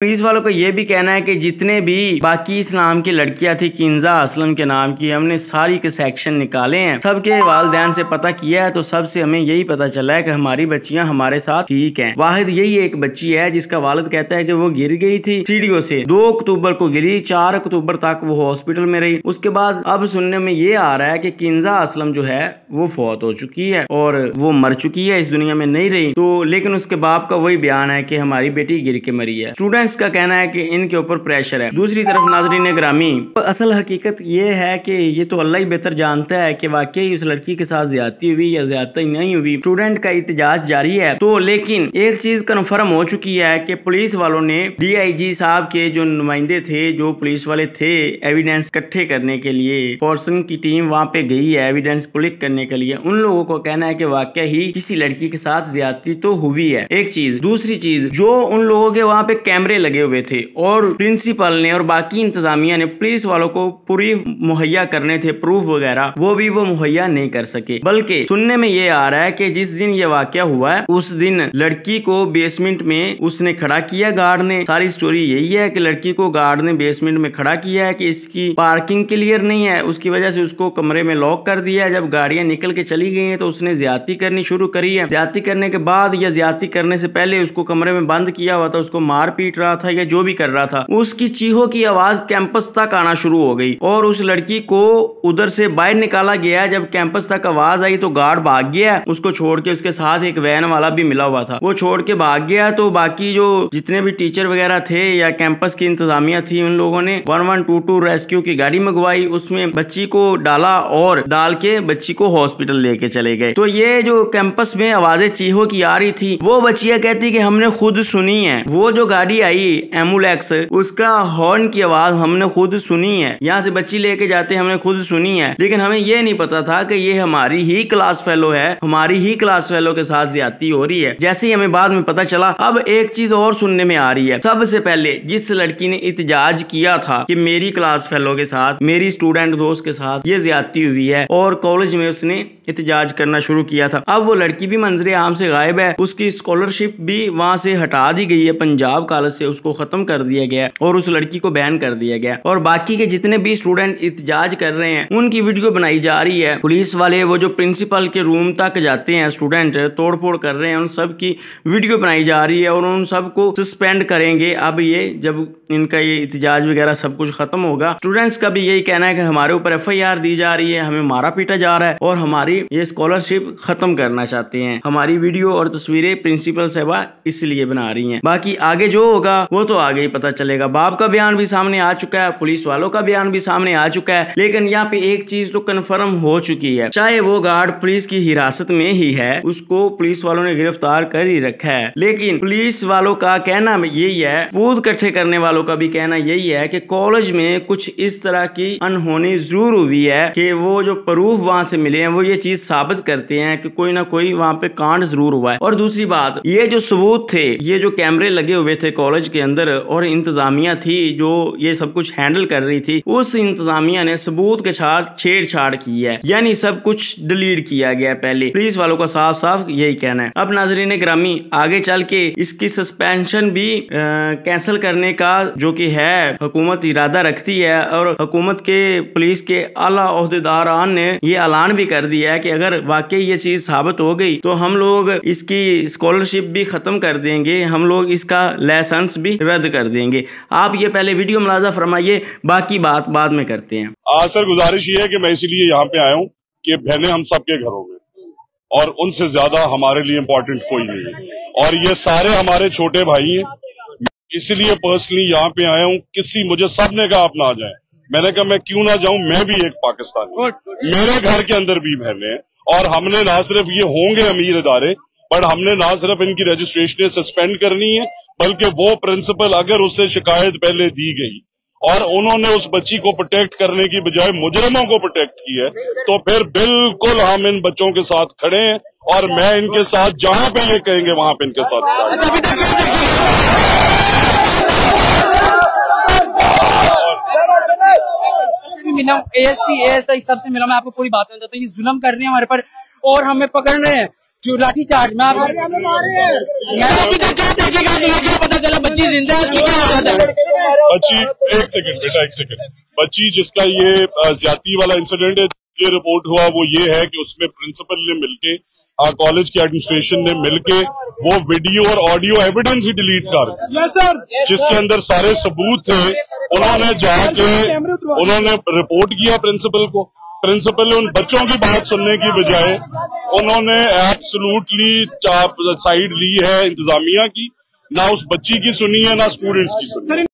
Police वालों का ये भी कहना है कि जितने भी बाकी इस नाम की लड़कियां थी, किंजा असलम के नाम की, हमने सारी के सेक्शन निकाले हैं, सबके वालिदैन से पता किया है, तो सबसे हमें यही पता चला है कि हमारी बच्चियां हमारे साथ ठीक हैं। वाहिद यही एक बच्ची है जिसका वालिद कहता है कि वो गिर गई थी सीढ़ियों से, 2 अक्टूबर को गिरी, 4 अक्टूबर तक वो हॉस्पिटल में रही। उसके बाद अब सुनने में ये आ रहा है कि किंजा असलम जो है वो फौत हो चुकी है और वो मर चुकी है, इस दुनिया में नहीं रही। तो लेकिन उसके बाप का वही बयान है कि हमारी बेटी गिर के मरी है। स्टूडेंट्स का कहना है कि इनके ऊपर प्रेशर है। दूसरी तरफ नाज़रीन ग्रामी, असल हकीकत ये है कि ये तो अल्लाह ही बेहतर जानता है कि वाकई उस लड़की के साथ ज्यादती हुई या ज्यादती नहीं हुई। स्टूडेंट का एहतजाज जारी है। तो लेकिन एक चीज कन्फर्म हो चुकी है कि पुलिस वालों ने DIG साहब के जो नुमाइंदे थे, जो पुलिस वाले थे एविडेंस इकट्ठे करने के लिए, फोर्सन की टीम वहाँ पे गई है एविडेंस कलेक्ट करने के लिए, उन लोगों को कहना है कि वाकई ही किसी लड़की के साथ ज्यादती तो हुई है। एक चीज। दूसरी चीज, जो उन लोगों के वहाँ पे कैमरे लगे हुए थे और प्रिंसिपल ने और बाकी इंतजामिया ने पुलिस वालों को पूरी मुहैया करने थे प्रूफ वगैरह, वो भी वो मुहैया नहीं कर सके। बल्कि सुनने में ये आ रहा है कि जिस दिन ये वाकया हुआ है उस दिन लड़की को बेसमेंट में उसने खड़ा किया गार्ड ने। सारी स्टोरी यही है कि लड़की को गार्ड ने बेसमेंट में खड़ा किया है कि इसकी पार्किंग क्लियर नहीं है, उसकी वजह से उसको कमरे में लॉक कर दिया है। जब गाड़ियां निकल के चली गई हैं तो उसने ज्यादती करनी शुरू करी है। ज्यादती करने के बाद या ज्यादती करने से पहले उसको कमरे में बंद किया हुआ था, उसको मार पीट रहा था या जो भी कर रहा था। उसकी चीखों की आवाज कैंपस तक आना शुरू हो गई और उस लड़की को उधर से बाहर निकाला गया। जब कैंपस तक आवाज आई तो गार्ड भाग गया उसको छोड़ के। उसके साथ एक वैन वाला भी मिला हुआ था, वो छोड़ के भाग गया। तो बाकी जो जितने भी टीचर वगैरह थे या कैंपस की इंतजामिया थी, उन लोगों ने 1122 रेस्क्यू की गाड़ी मंगवाई, उसमें बच्ची को डाला और डाल के बच्ची को हॉस्पिटल लेके चले गए। तो ये जो कैंपस में आवाजें चीखों की आ रही थी, वो बच्चियां कहती कि हमने खुद सुनी है। वो जो गाड़ी आई एम्बुलेंस, उसका हॉर्न की आवाज हमने खुद सुनी है। यहाँ से बच्ची लेके जाते हमने खुद सुनी है। लेकिन हमें ये नहीं पता था कि ये हमारी ही क्लास फेलो है, हमारी ही क्लास फेलो के साथ ज्यादती हो रही है। जैसे ही हमें बाद में पता चला। अब एक चीज और सुनने में आ रही है। सबसे पहले जिस लड़की ने इत्तेजाज किया था कि मेरी क्लास फेलो के साथ, मेरी स्टूडेंट दोस्त के साथ ये ज्यादती हुई है और कॉलेज में उसने एहतजाज करना शुरू किया था, अब वो लड़की भी मंजरे आम से गायब है। उसकी स्कॉलरशिप भी वहां से हटा दी गई है, पंजाब कॉलेज से उसको खत्म कर दिया गया और उस लड़की को बैन कर दिया गया। और बाकी के जितने भी स्टूडेंट एहतजाज कर रहे हैं उनकी वीडियो बनाई जा रही है। पुलिस वाले वो जो प्रिंसिपल के रूम तक जाते हैं, स्टूडेंट तोड़ फोड़ कर रहे हैं, उन सब की वीडियो बनाई जा रही है और उन सबको सस्पेंड करेंगे। अब ये जब इनका ये एहतजाज वगैरह सब कुछ खत्म होगा। स्टूडेंट्स का भी यही कहना है कि हमारे ऊपर FIR दी जा रही है, हमें मारा पीटा जा रहा है और हमारी ये स्कॉलरशिप खत्म करना चाहते हैं। हमारी वीडियो और तस्वीरें प्रिंसिपल साहबा इसलिए बना रही हैं। बाकी आगे जो होगा वो तो आगे ही पता चलेगा। बाप का बयान भी सामने आ चुका है, पुलिस वालों का बयान भी सामने आ चुका है। लेकिन यहाँ पे एक चीज तो कन्फर्म हो चुकी है, चाहे वो गार्ड पुलिस की हिरासत में ही है, उसको पुलिस वालों ने गिरफ्तार कर ही रखा है। लेकिन पुलिस वालों का कहना यही है, बूथ इकट्ठे करने वालों का भी कहना यही है कि कॉलेज में कुछ इस तरह की अनहोनी जरूर हुई है कि वो जो प्रूफ वहां से मिले हैं वो ये चीज साबित करते हैं कि कोई ना कोई वहां पे कांड जरूर हुआ है। और दूसरी बात, ये जो सबूत थे, ये जो कैमरे लगे हुए थे कॉलेज के अंदर और इंतजामिया थी जो ये सब कुछ हैंडल कर रही थी, उस इंतजामिया ने सबूत के साथ छेड़छाड़ की है, यानी सब कुछ डिलीट किया गया पहले। पुलिस वालों का साफ साफ यही कहना है। अब नाजरीन ग्रामी, आगे चल के इसकी सस्पेंशन भी कैंसिल करने का जो कि है हुकूमत इरादा रखती है और हुकूमत के पुलिस के आला ओहदेदारान ने ये ऐलान भी कर दिया है कि अगर वाकई ये चीज साबित हो गई तो हम लोग इसकी स्कॉलरशिप भी खत्म कर देंगे, हम लोग इसका लाइसेंस भी रद्द कर देंगे। आप ये पहले वीडियो मुलाजा फरमाइए, बाकी बात बाद में करते हैं। सर गुजारिश ये है कि मैं इसीलिए यहाँ पे आया हूँ कि बहनें हम सबके घरों में और उनसे ज्यादा हमारे लिए इम्पोर्टेंट कोई नहीं है और ये सारे हमारे छोटे भाई हैं, इसलिए पर्सनली यहाँ पे आया हूँ। मुझे सबने कहा आप ना जाए, मैंने कहा मैं क्यों ना जाऊं, मैं भी एक पाकिस्तानी, मेरे घर के अंदर भी बहनें हैं और हमने ना सिर्फ ये होंगे अमीर इदारे, पर हमने ना सिर्फ इनकी रजिस्ट्रेशन सस्पेंड करनी है, बल्कि वो प्रिंसिपल अगर उससे शिकायत पहले दी गई और उन्होंने उस बच्ची को प्रोटेक्ट करने की बजाय मुजरिमों को प्रोटेक्ट की है, तो फिर बिल्कुल हम इन बच्चों के साथ खड़े हैं और मैं इनके साथ जहां पे ये कहेंगे वहां पे इनके साथ मिला हूँ, ASP ASI सबसे मिला, मैं आपको पूरी बात बताता हूँ। ये जुल्म कर रहे हैं हमारे पर और हमें पकड़ रहे हैं लाठी चार्ज में अभी तक क्या तहकीकात क्या पता चला बच्ची जिंदा है कि क्या हालत है? बच्ची एक सेकंड बच्ची जिसका ये ज्यादती वाला इंसिडेंट है, ये रिपोर्ट हुआ वो ये है कि उसमें प्रिंसिपल ने मिलके कॉलेज के एडमिनिस्ट्रेशन ने मिलके वो वीडियो और ऑडियो एविडेंस ही डिलीट कर, जिसके अंदर सारे सबूत थे, उन्होंने जाके उन्होंने रिपोर्ट किया प्रिंसिपल को। प्रिंसिपल ने उन बच्चों की बात सुनने की बजाय उन्होंने एब्सोल्युटली साइड ली है इंतजामिया की, ना उस बच्ची की सुनी है ना स्टूडेंट्स की सुनी है।